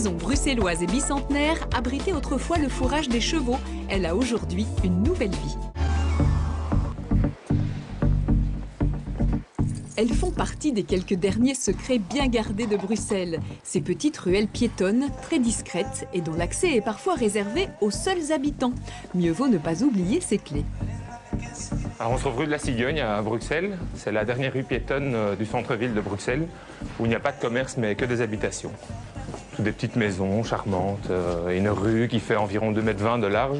maison bruxelloise et bicentenaire abritait autrefois le fourrage des chevaux. Elle a aujourd'hui une nouvelle vie. Elles font partie des quelques derniers secrets bien gardés de Bruxelles. Ces petites ruelles piétonnes, très discrètes et dont l'accès est parfois réservé aux seuls habitants. Mieux vaut ne pas oublier ces clés. Alors on se trouve rue de la Cigogne à Bruxelles. C'est la dernière rue piétonne du centre-ville de Bruxelles où il n'y a pas de commerce mais que des habitations. Toutes des petites maisons charmantes, une rue qui fait environ 2,20 m de large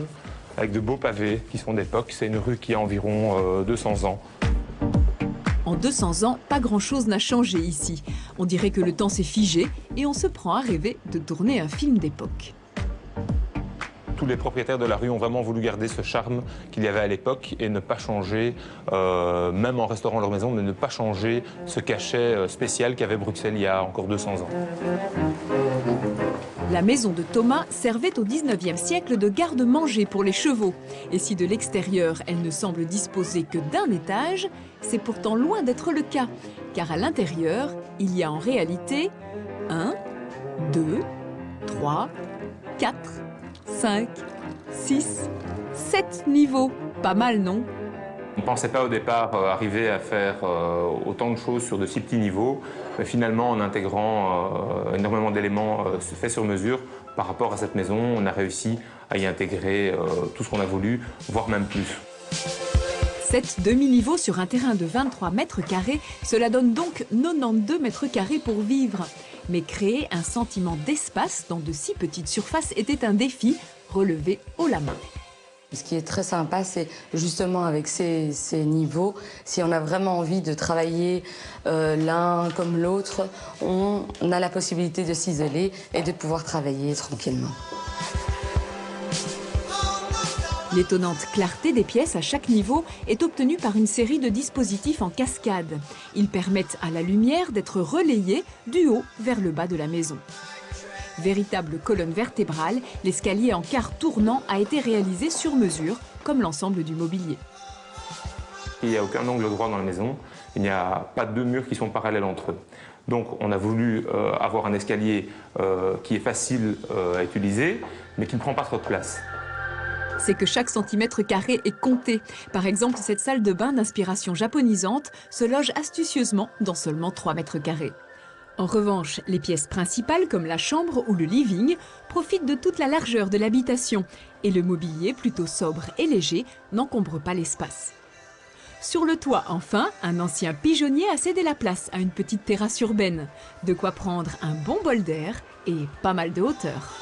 avec de beaux pavés qui sont d'époque. C'est une rue qui a environ 200 ans. En 200 ans, pas grand-chose n'a changé ici. On dirait que le temps s'est figé et on se prend à rêver de tourner un film d'époque. Tous les propriétaires de la rue ont vraiment voulu garder ce charme qu'il y avait à l'époque et ne pas changer, même en restaurant leur maison, mais ne pas changer ce cachet spécial qu'avait Bruxelles il y a encore 200 ans. La maison de Thomas servait au 19e siècle de garde-manger pour les chevaux. Et si de l'extérieur, elle ne semble disposer que d'un étage, c'est pourtant loin d'être le cas. Car à l'intérieur, il y a en réalité 1, 2, 3, 4, 5, 6, 7 niveaux. Pas mal, non? On ne pensait pas au départ arriver à faire autant de choses sur de si petits niveaux, mais finalement en intégrant énormément d'éléments faits sur mesure par rapport à cette maison, on a réussi à y intégrer tout ce qu'on a voulu, voire même plus. 7 demi-niveaux sur un terrain de 23 mètres carrés, cela donne donc 92 mètres carrés pour vivre. Mais créer un sentiment d'espace dans de si petites surfaces était un défi relevé haut la main. Ce qui est très sympa, c'est justement avec ces niveaux, si on a vraiment envie de travailler l'un comme l'autre, on a la possibilité de s'isoler et de pouvoir travailler tranquillement. L'étonnante clarté des pièces à chaque niveau est obtenue par une série de dispositifs en cascade. Ils permettent à la lumière d'être relayée du haut vers le bas de la maison. Véritable colonne vertébrale, l'escalier en quart tournant a été réalisé sur mesure, comme l'ensemble du mobilier. Il n'y a aucun angle droit dans la maison, il n'y a pas deux murs qui sont parallèles entre eux. Donc on a voulu avoir un escalier qui est facile à utiliser, mais qui ne prend pas trop de place. C'est que chaque centimètre carré est compté. Par exemple, cette salle de bain d'inspiration japonisante se loge astucieusement dans seulement 3 mètres carrés. En revanche, les pièces principales, comme la chambre ou le living, profitent de toute la largeur de l'habitation. Et le mobilier, plutôt sobre et léger, n'encombre pas l'espace. Sur le toit, enfin, un ancien pigeonnier a cédé la place à une petite terrasse urbaine. De quoi prendre un bon bol d'air et pas mal de hauteur.